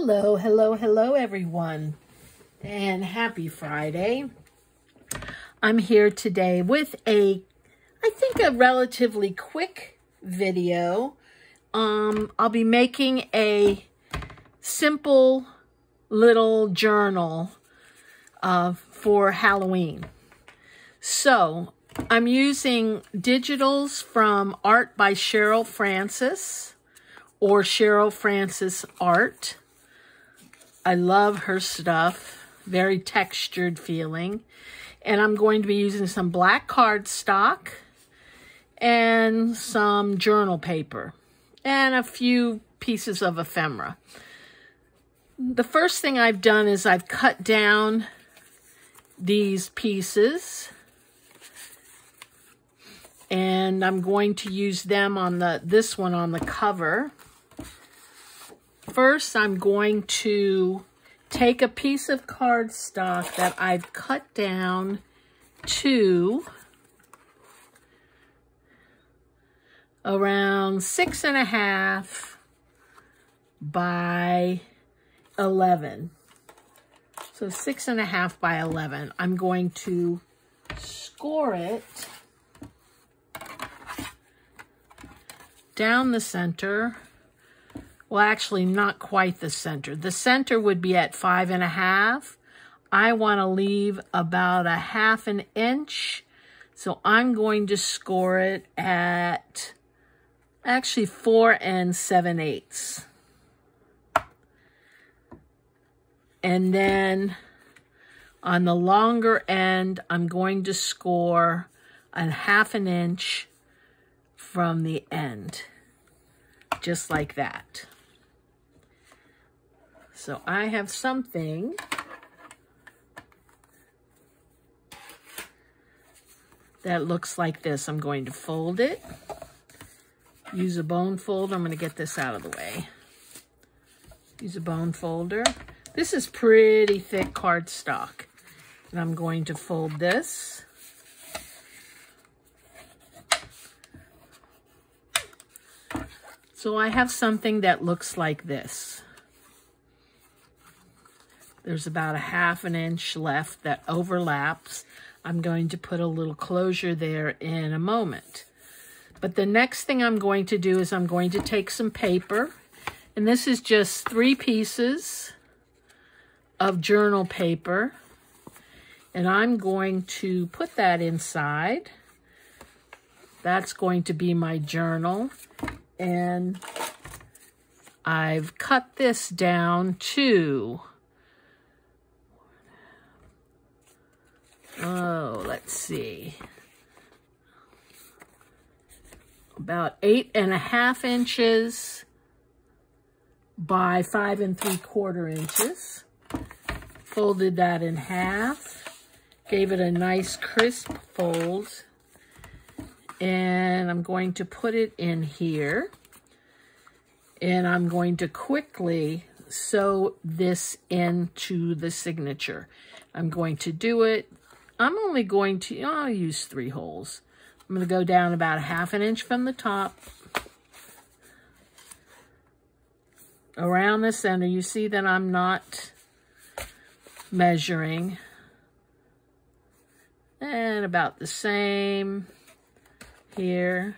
Hello, hello, hello, everyone, and happy Friday. I'm here today with I think a relatively quick video. I'll be making a simple little journal for Halloween. So I'm using digitals from Art by Cheryl Francis or CherylFrancisArt. I love her stuff, very textured feeling. And I'm going to be using some black cardstock and some journal paper and a few pieces of ephemera. The first thing I've done is I've cut down these pieces, and I'm going to use them on this one on the cover. First, I'm going to take a piece of cardstock that I've cut down to around 6.5 by 11. So 6.5 by 11. I'm going to score it down the center. Well, actually, not quite the center. The center would be at 5.5. I want to leave about 1/2 inch. So I'm going to score it at actually 4 7/8. And then on the longer end, I'm going to score 1/2 inch from the end, just like that. So I have something that looks like this. I'm going to fold it, use a bone folder. I'm going to get this out of the way. Use a bone folder. This is pretty thick cardstock, and I'm going to fold this. So I have something that looks like this. There's about 1/2 inch left that overlaps. I'm going to put a little closure there in a moment. But the next thing I'm going to do is I'm going to take some paper, and this is just 3 pieces of journal paper, and I'm going to put that inside. That's going to be my journal, and I've cut this down to, let's see, about 8.5 inches by 5 3/4 inches. Folded that in half, gave it a nice crisp fold, and I'm going to put it in here, and I'm going to quickly sew this into the signature. I'm going to do it. I'm only going to, I'll use 3 holes. I'm going to go down about 1/2 inch from the top, around the center. You see that I'm not measuring, and about the same here.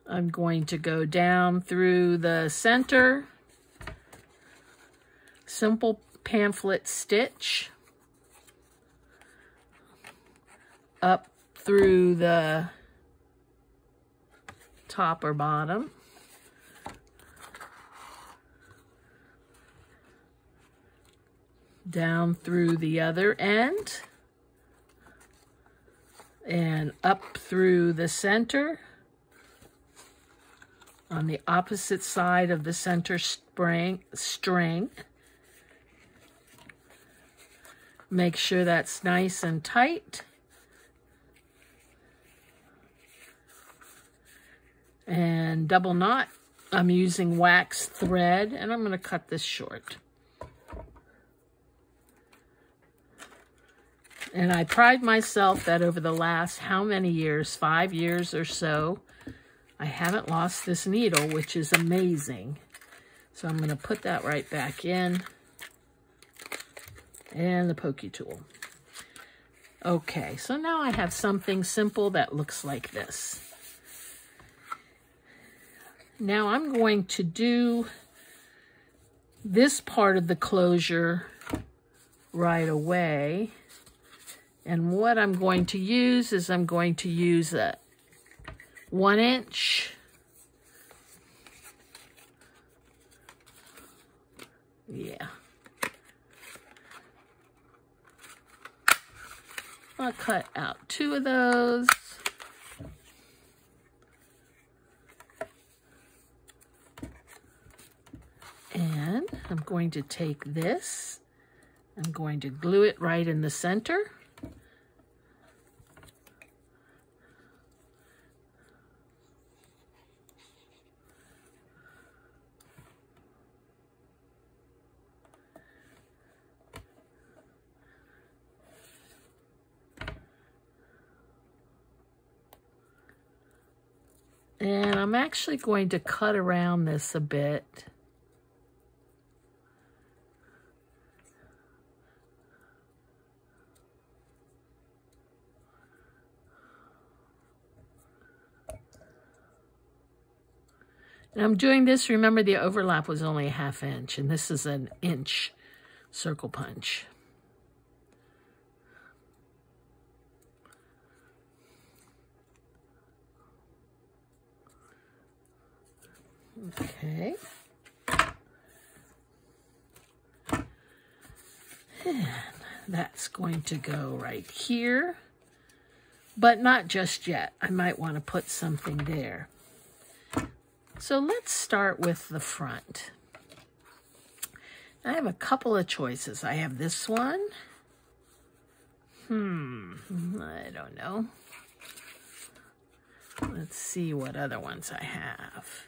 I'm going to go down through the center, simple pamphlet stitch, up through the top or bottom, down through the other end, and up through the center on the opposite side of the center string. Make sure that's nice and tight. And double knot. I'm using wax thread, and I'm going to cut this short. And I pride myself that over the last how many years, 5 years or so, I haven't lost this needle, which is amazing. So I'm going to put that right back in. And the pokey tool. Okay, so now I have something simple that looks like this. Now I'm going to do this part of the closure right away. And what I'm going to use is I'm going to use a 1 inch. Yeah. I'll cut out 2 of those. And I'm going to take this, I'm going to glue it right in the center. And I'm actually going to cut around this a bit. And I'm doing this, remember the overlap was only a 1/2 inch, and this is an inch circle punch. Okay. And that's going to go right here, but not just yet. I might want to put something there. So let's start with the front. I have a couple of choices. I have this one. I don't know. Let's see what other ones I have.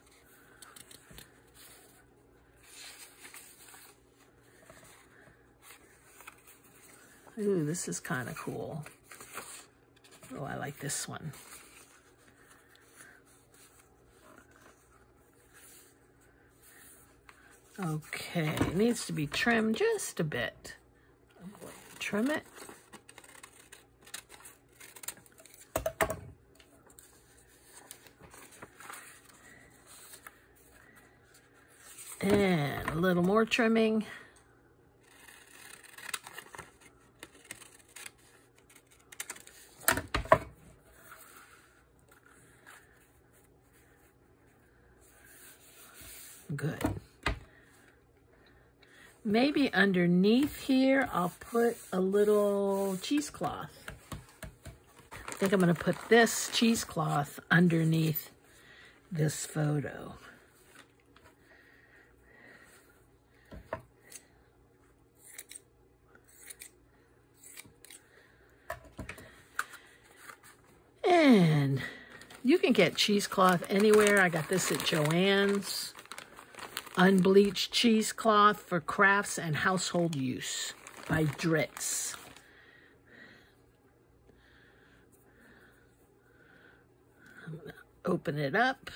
Ooh, this is kind of cool. Oh, I like this one. Okay, it needs to be trimmed just a bit. I'm going to trim it. And a little more trimming. Good. Maybe underneath here, I'll put a little cheesecloth. I think I'm going to put this cheesecloth underneath this photo. And you can get cheesecloth anywhere. I got this at Joann's. Unbleached cheesecloth for crafts and household use by Dritz. I'm going to open it up.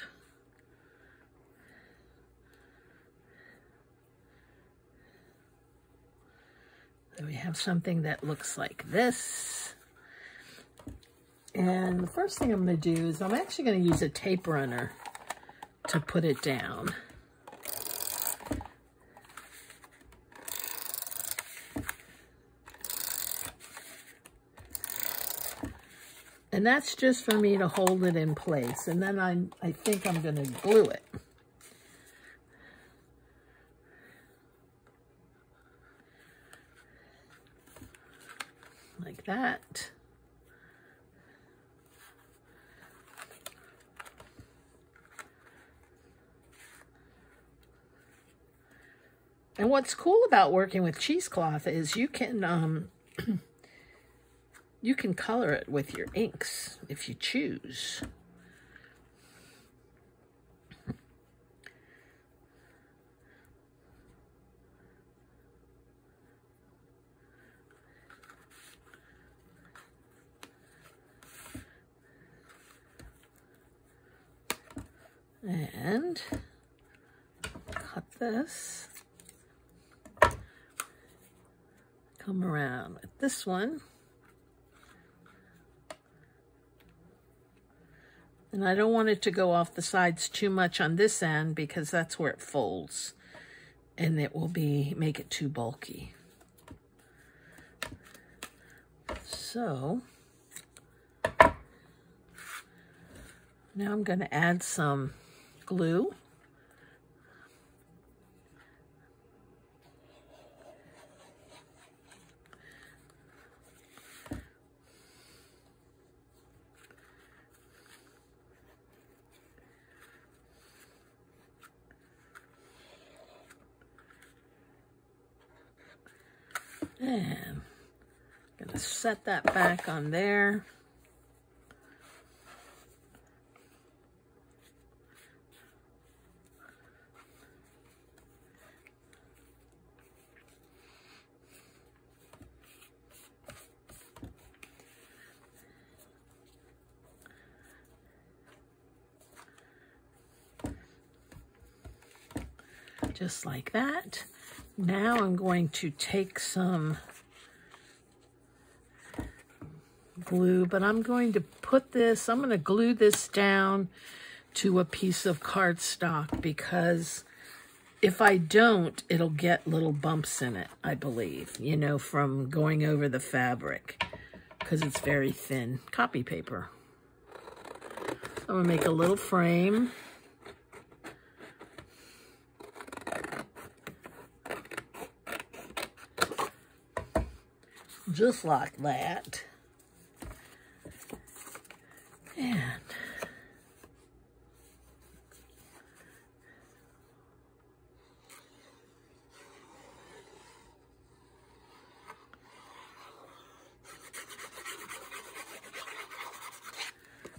So we have something that looks like this. And the first thing I'm going to do is I'm actually going to use a tape runner to put it down. And that's just for me to hold it in place. And then I think I'm going to glue it. Like that. And what's cool about working with cheesecloth is you can you can color it with your inks if you choose. And cut this. Come around with this one. And I don't want it to go off the sides too much on this end because that's where it folds and it will make it too bulky. So now I'm going to add some glue. And I'm going to set that back on there. Just like that. Now I'm going to take some glue, but I'm going to I'm going to glue this down to a piece of cardstock because if I don't, it'll get little bumps in it, I believe, you know, from going over the fabric because it's very thin copy paper. I'm going to make a little frame. Just like that. And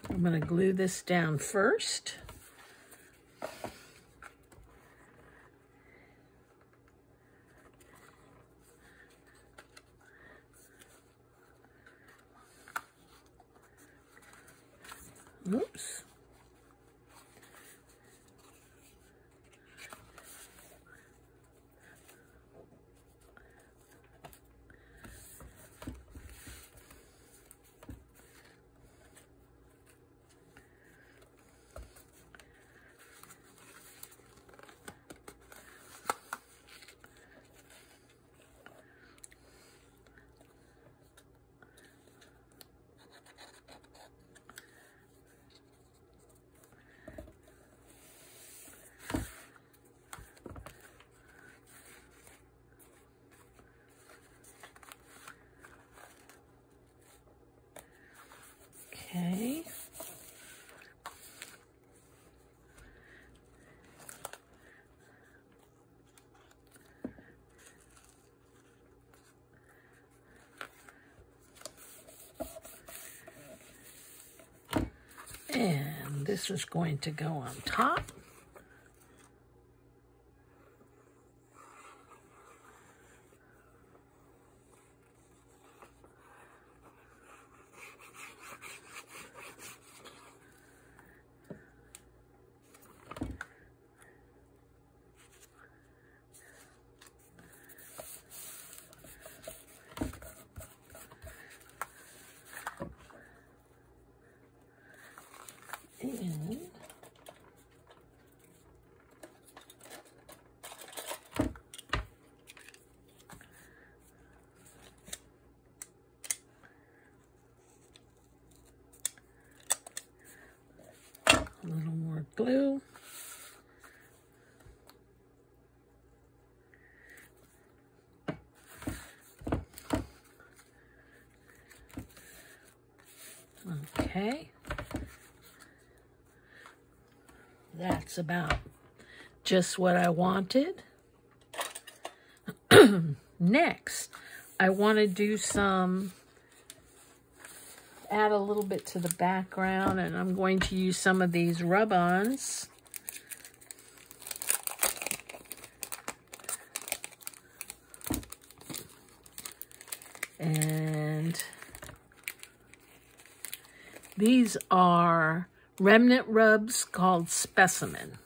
I'm going to glue this down first. Oops. Okay. And this is going to go on top. And a little more glue. Okay. That's about just what I wanted. Next, I want to do add a little bit to the background, and I'm going to use some of these rub-ons. And these are remnant rubs called Specimen.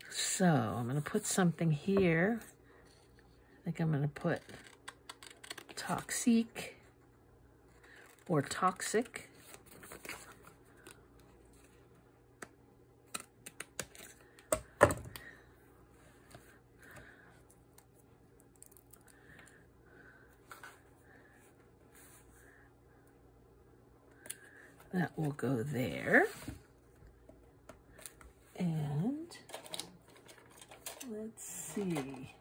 So I'm going to put something here. I think I'm going to put Toxic or Toxic. That will go there. And let's see.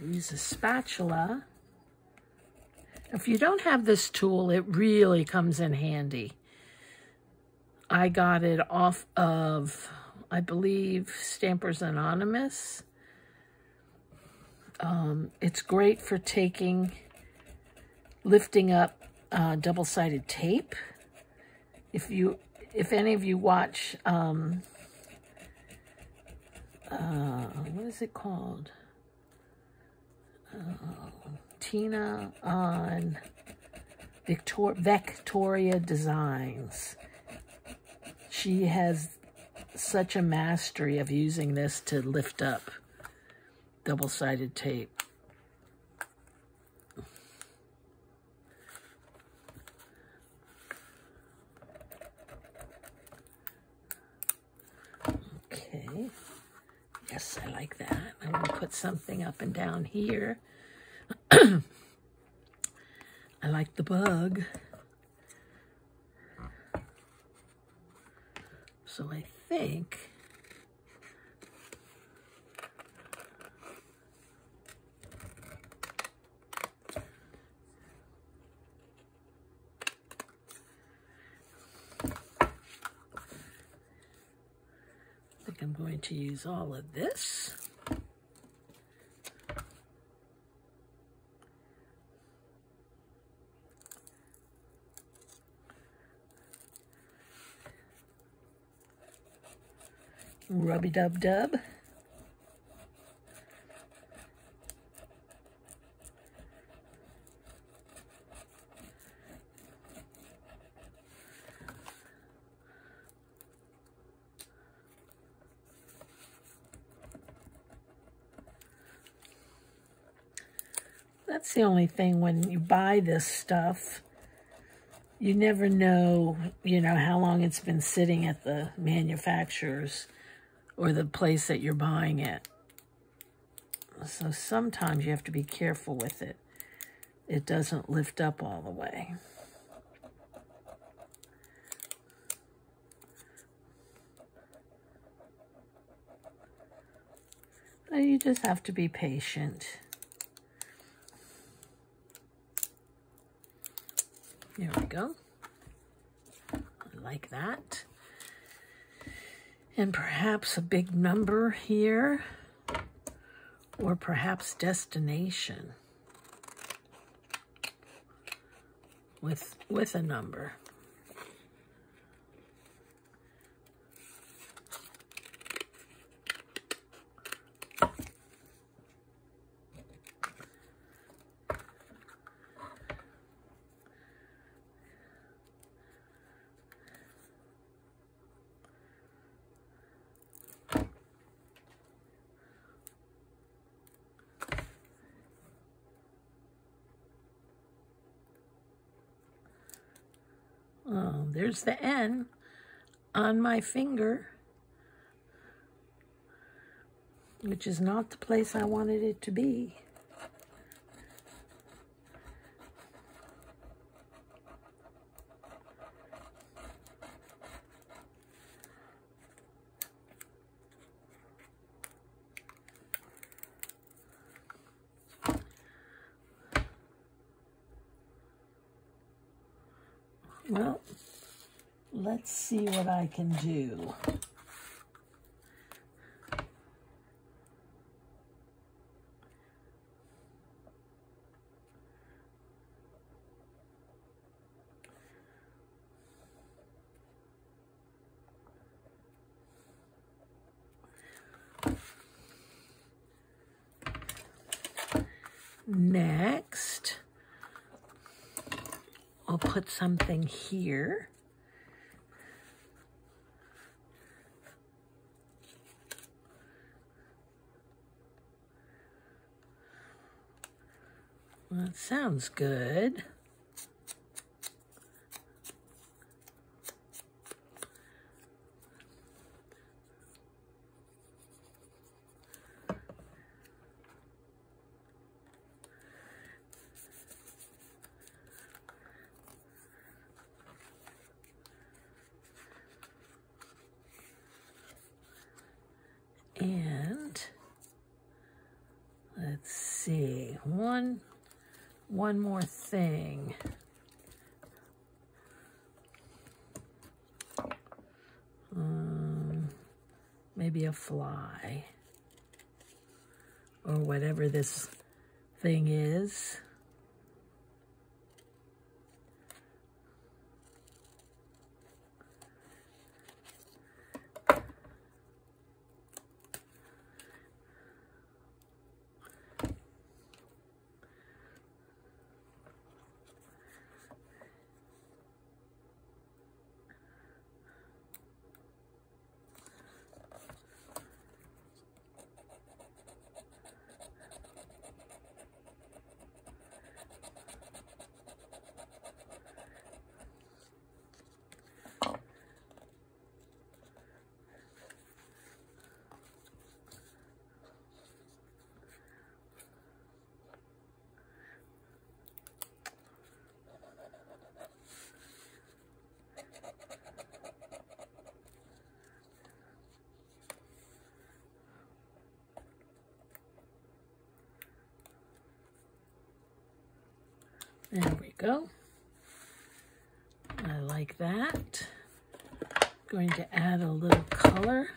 Use a spatula. If you don't have this tool, it really comes in handy. I got it off of, I believe, Stampers Anonymous. It's great for lifting up double-sided tape. If any of you watch, what is it called? Tina on Victoria Designs. She has such a mastery of using this to lift up double-sided tape. Okay. Yes, I like that. I'm going to put something up and down here. I like the bug. So I think I'm going to use all of this. Rubby-dub-dub. That's the only thing when you buy this stuff, you never know, how long it's been sitting at the manufacturer's or the place that you're buying it. So sometimes you have to be careful with it. It doesn't lift up all the way. So you just have to be patient. There we go. I like that. And perhaps a big number here, or perhaps destination with a number. Oh, there's the N on my finger, which is not the place I wanted it to be. Well, let's see what I can do. Next, put something here. That sounds good. And let's see, one more thing. Maybe a fly or whatever this thing is. There we go. I like that. Going to add a little color.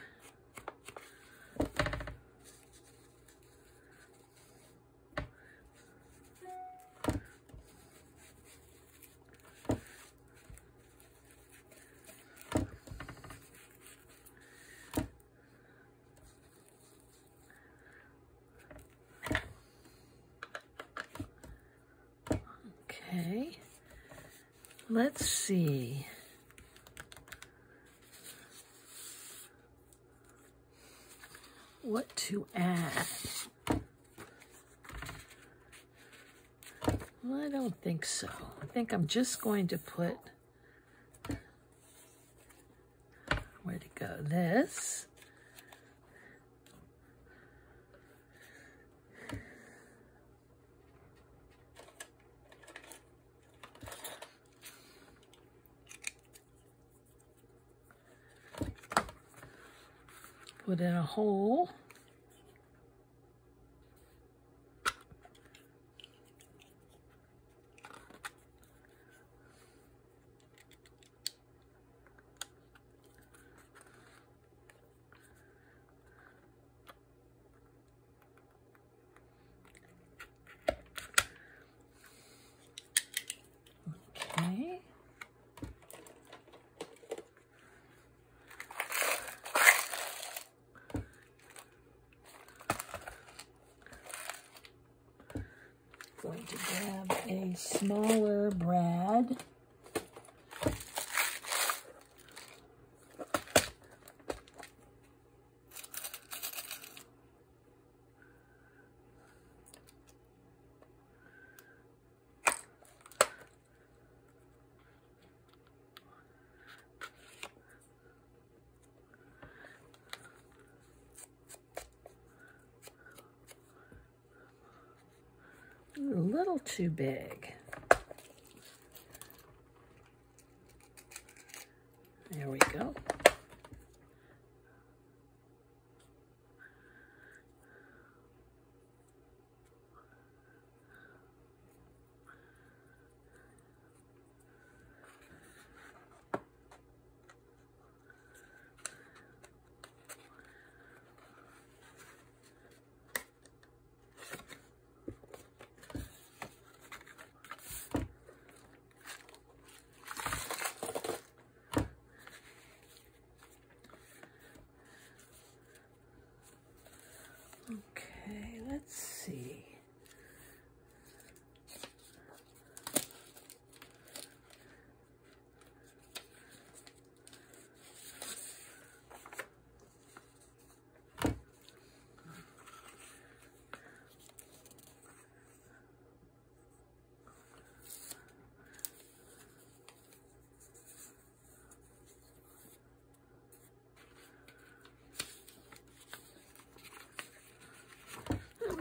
Okay, let's see. What to add? Well, I don't think so. I think I'm just going to put, where'd it go? This. Put in a hole. Okay. Going to grab a smaller brad. A little too big. There we go. Okay, let's see.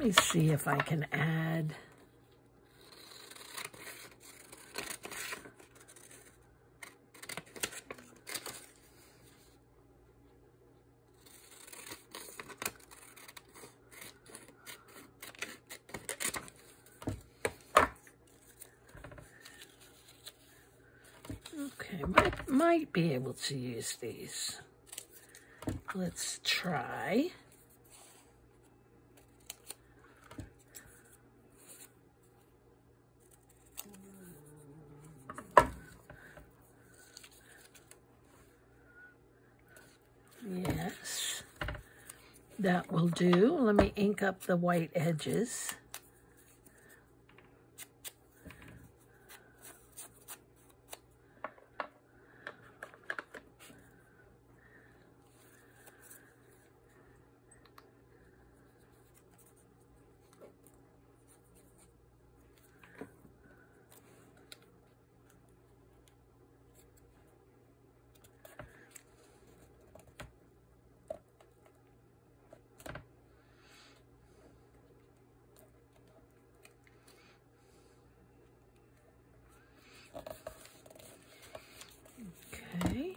me see if I can add okay, might be able to use these. Let's try. Yes, that will do. Let me ink up the white edges. Okay.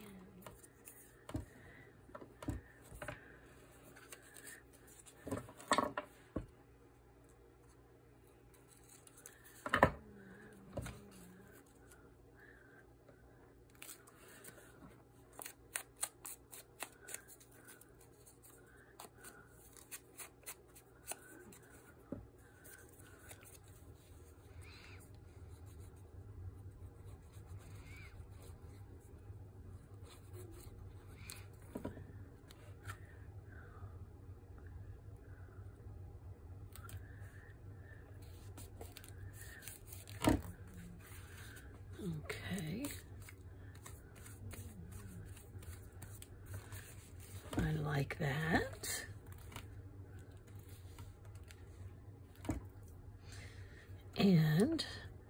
Okay. I like that. And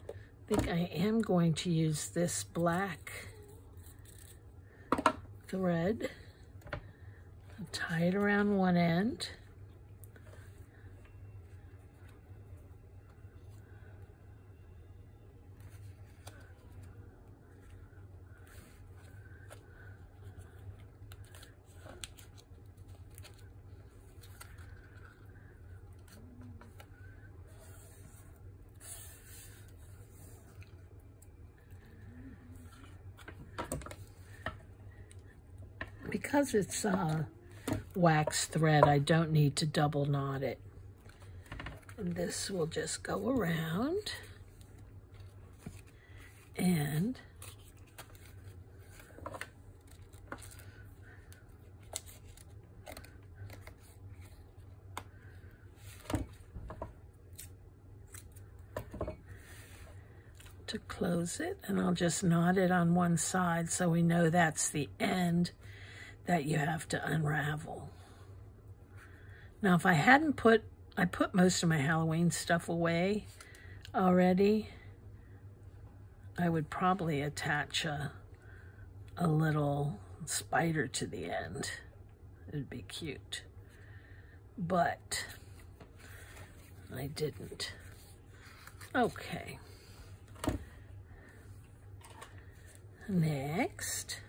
I think I am going to use this black thread, tie it around one end. Because it's wax thread, I don't need to double knot it. And this will just go around and to close it, and I'll just knot it on one side so we know that's the end that you have to unravel. Now, if I hadn't put, I put most of my Halloween stuff away already, I would probably attach a little spider to the end. It'd be cute. But I didn't. Okay. Next,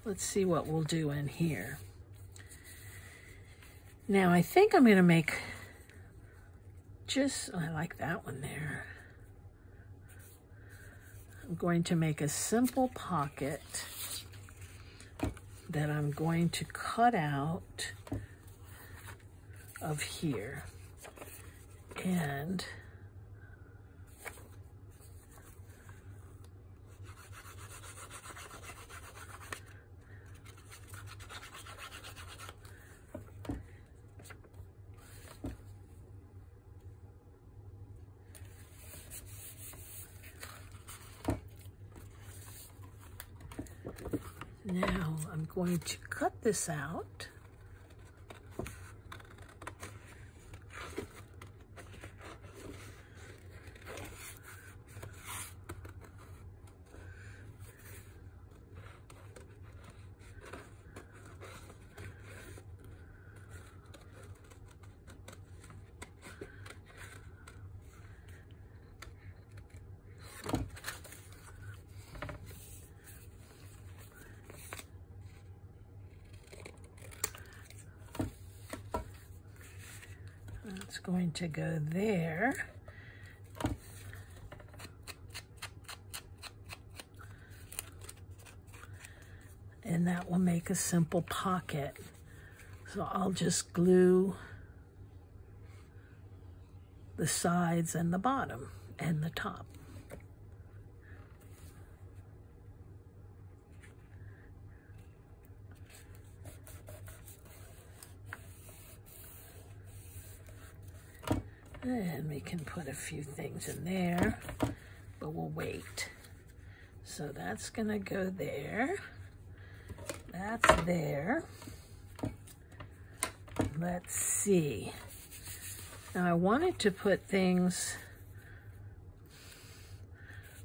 let's see what we'll do in here. Now, I think I'm going to make just, I like that one there. I'm going to make a simple pocket that I'm going to cut out of here. And now I'm going to cut this out. It's going to go there. And that will make a simple pocket. So I'll just glue the sides and the bottom and the top. And we can put a few things in there, but we'll wait. So that's gonna go there. That's there. Let's see. Now I wanted to put things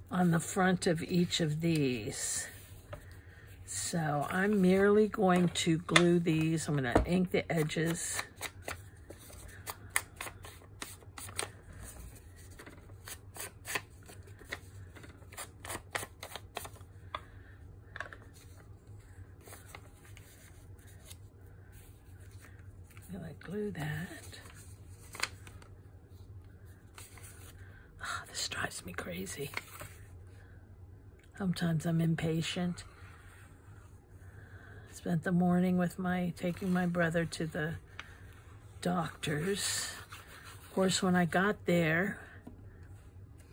on the front of each of these. So I'm merely going to glue these. I'm gonna ink the edges. Glue that. Oh, this drives me crazy. Sometimes I'm impatient. Spent the morning with taking my brother to the doctor's. Of course, when I got there,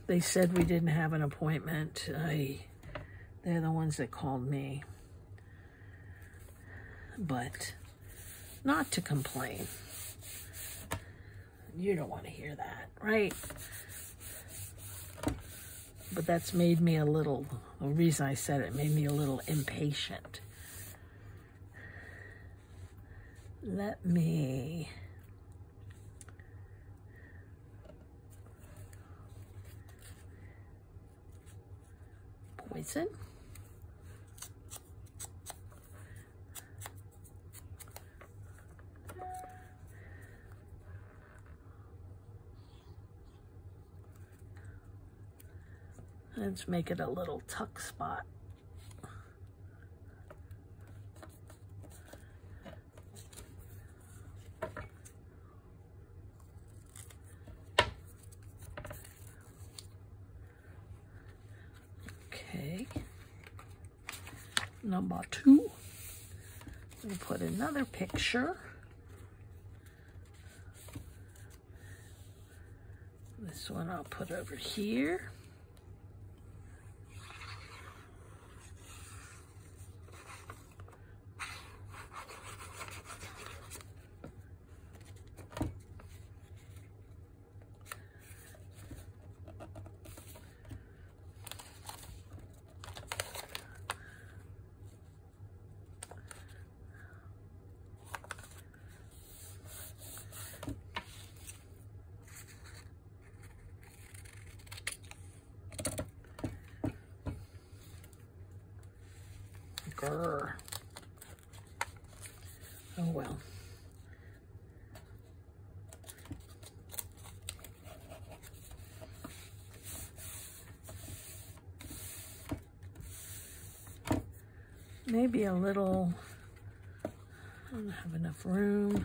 they said we didn't have an appointment. They're the ones that called me. But not to complain. You don't want to hear that, right? But that's made me a little, the reason I said it made me a little impatient. Let me poison. Let's make it a little tuck spot. Okay. Number 2. We'll put another picture. This one I'll put over here. Grr. Oh well. Maybe a little, I don't have enough room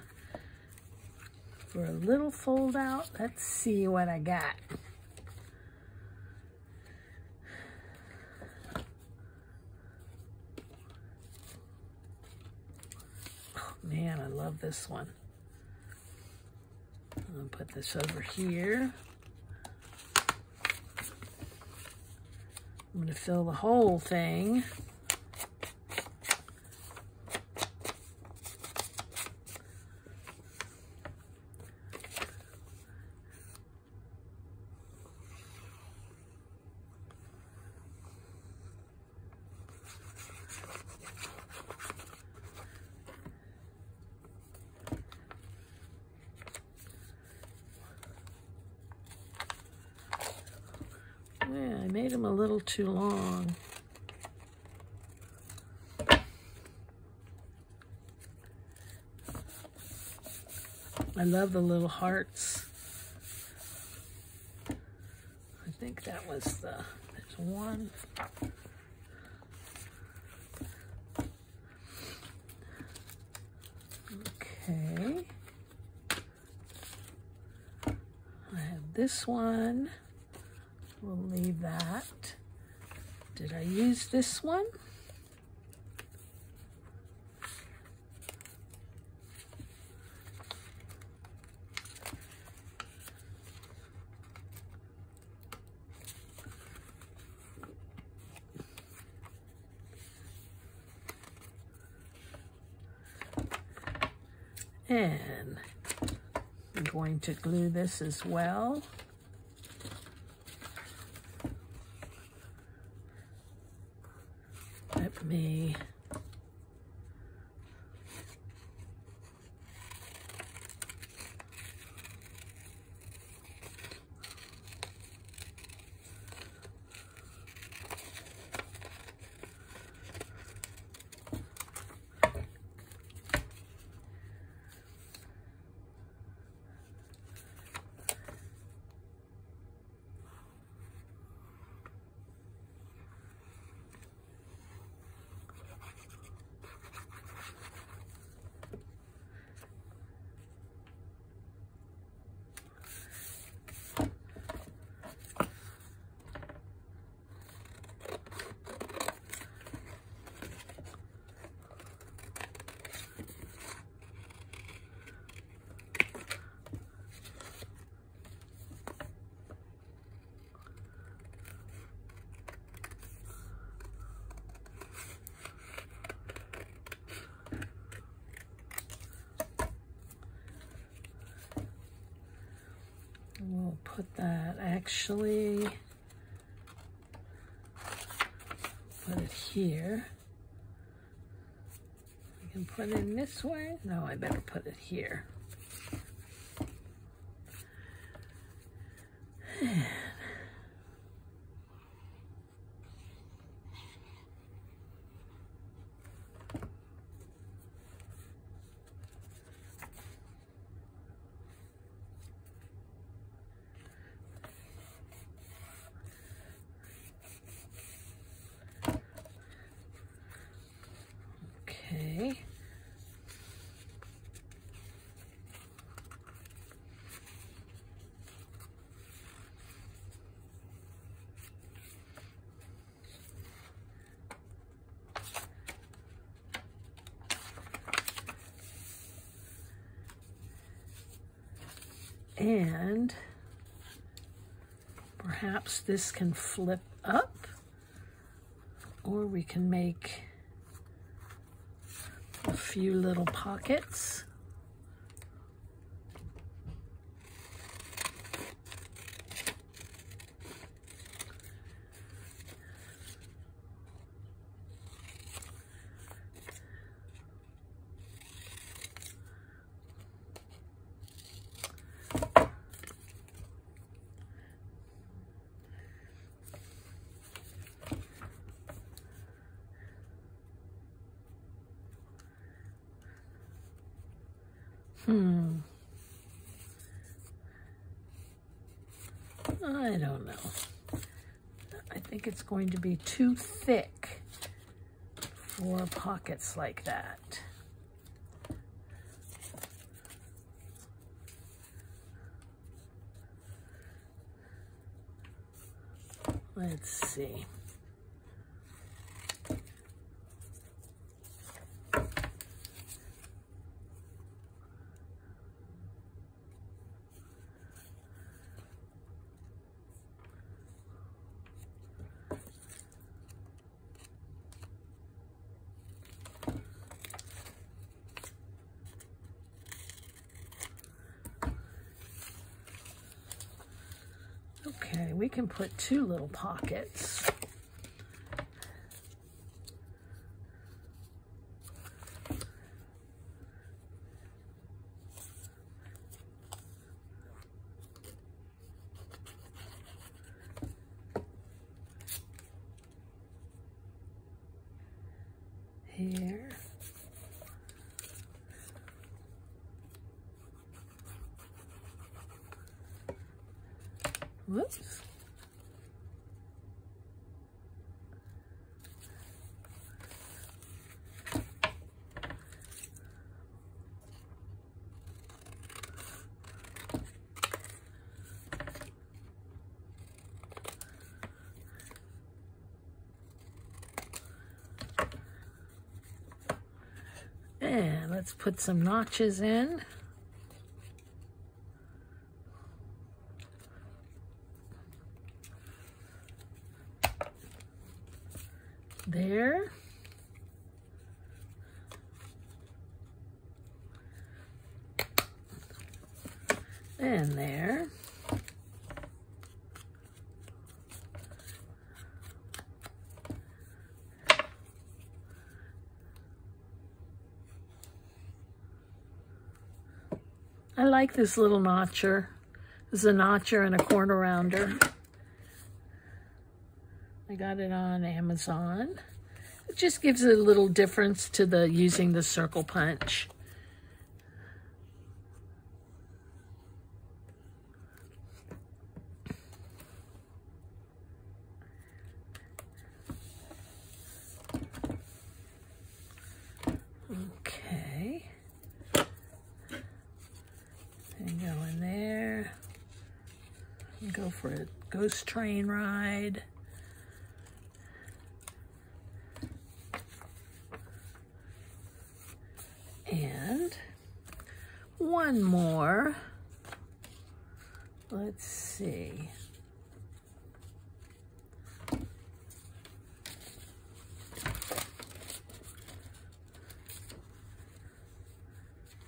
for a little fold out. Let's see what I got. Man, I love this one. I'm gonna put this over here. I'm gonna fill the whole thing. Yeah, I made them a little too long. I love the little hearts. I think that was there's one. Okay. this one, we'll leave that. Did I use this one? And I'm going to glue this as well. Let me we'll put that, actually, put it here. I can put it in this way. No, I better put it here. Okay. And perhaps this can flip up, or we can make a few little pockets. I don't know. I think it's going to be too thick for pockets like that. Let's see. Okay, we can put two little pockets. Here. Whoops. And let's put some notches in. There. And there. I like this little notcher. This is a notcher and a corner rounder. I got it on Amazon. It just gives it a little difference to the using the circle punch. Okay. And go in there. And go for a ghost train ride. And one more. Let's see.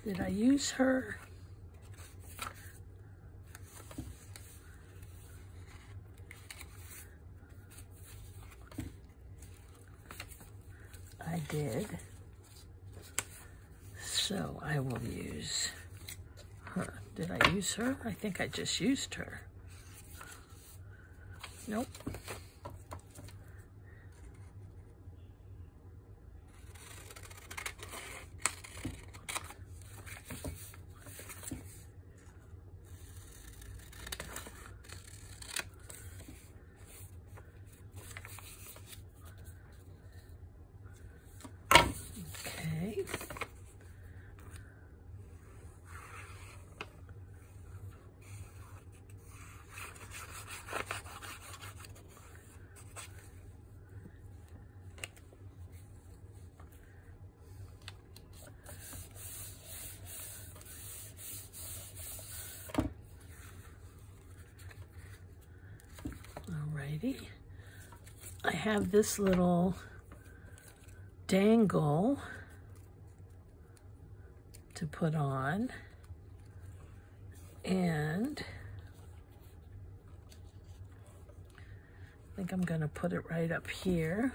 Did I use her? I did. So I will use her. Did I use her? I think I just used her. Nope. Okay. Alrighty. I have this little dangle to put on, and I think I'm going to put it right up here.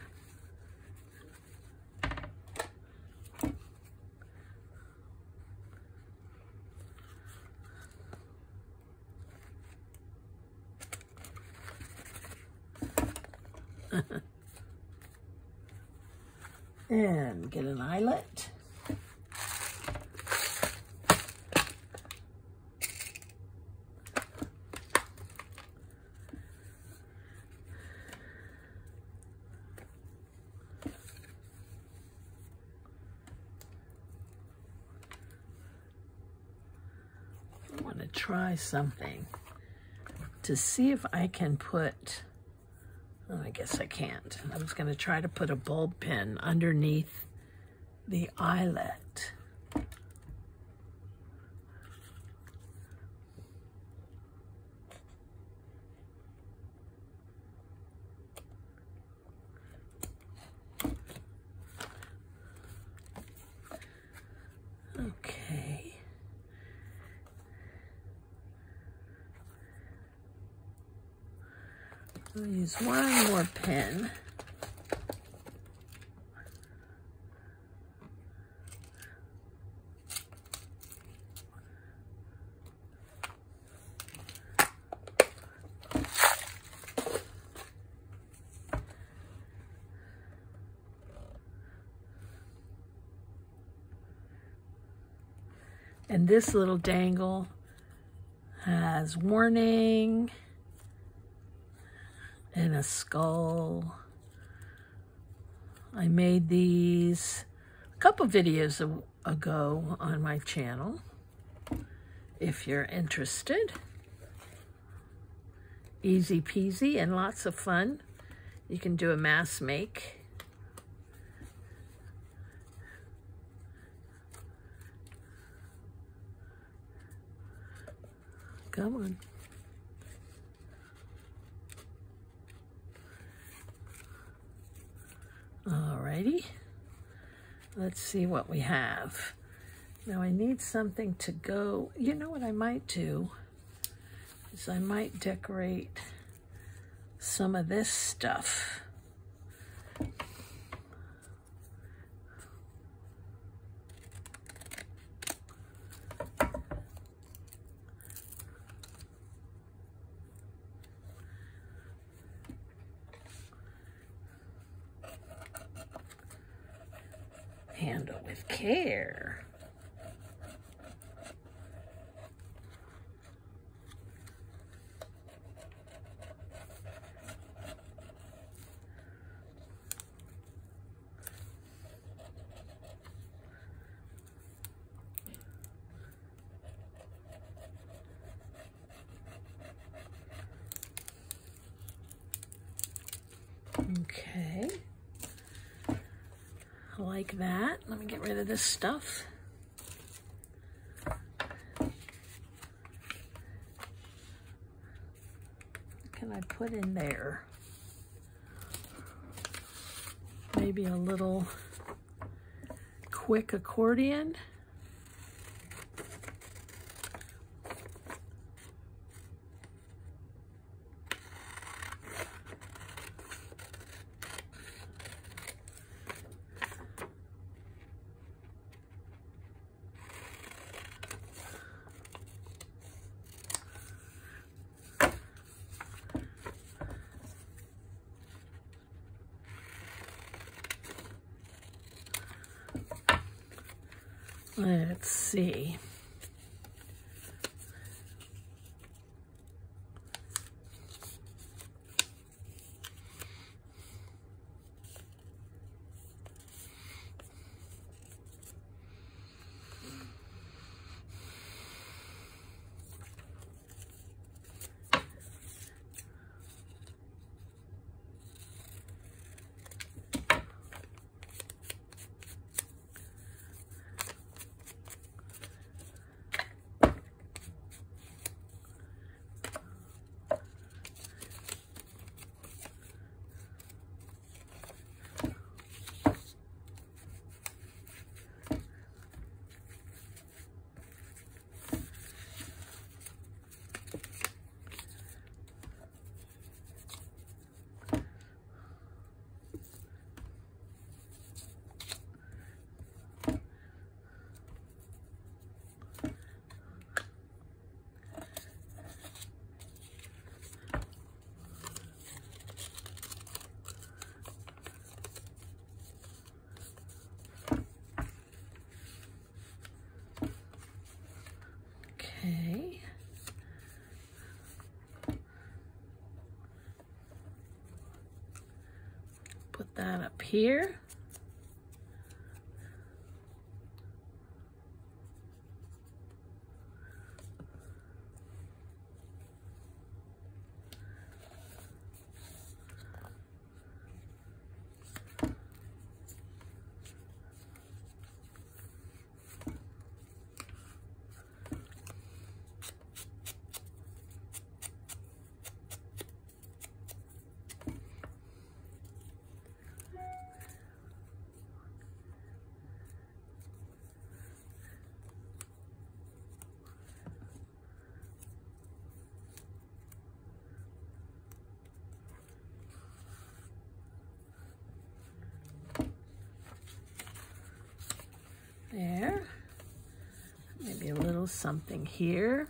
And get an eyelet. I want to try something to see if I can put, oh, I guess I can't. I was going to try to put a bulb pin underneath the eyelet. Okay. I'll use one more pin. And this little dangle has warning and a skull. I made these a couple videos ago on my channel, if you're interested. Easy peasy and lots of fun. You can do a mass make. Come on. Alrighty. Let's see what we have. Now I need something to go. You know what I might do is I might decorate some of this stuff. Handle with care. Okay. Like that. Let me get rid of this stuff. What can I put in there? Maybe a little quick accordion. Let's see. Okay. Put that up here. There. Maybe a little something here.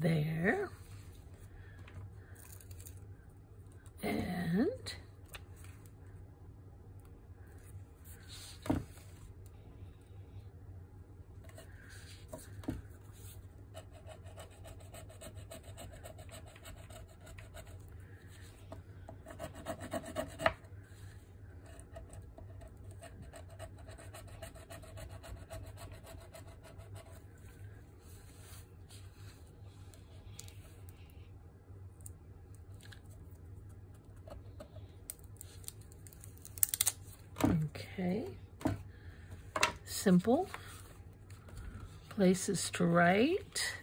there. And okay, simple places to write.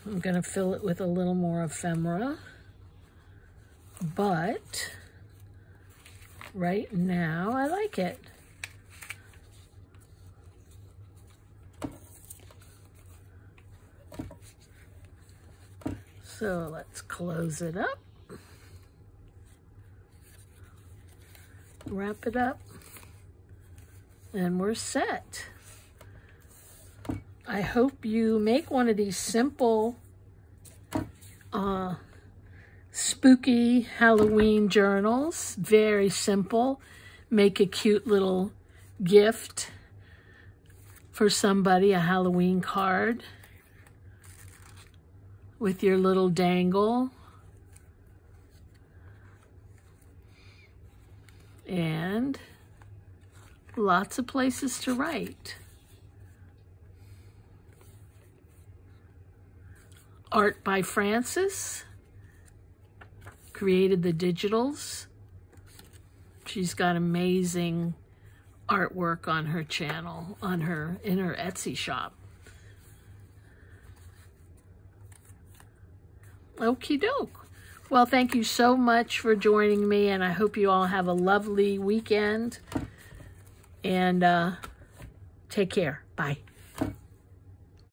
I'm going to fill it with a little more ephemera, but right now I like it. So let's close it up. Wrap it up, and we're set. I hope you make one of these simple, spooky Halloween journals. Very simple. Make a cute little gift for somebody, a Halloween card with your little dangle. And lots of places to write. Art by Francis. Created the digitals. She's got amazing artwork on her channel, in her Etsy shop. Okie doke. Well, thank you so much for joining me, and I hope you all have a lovely weekend. And take care. Bye.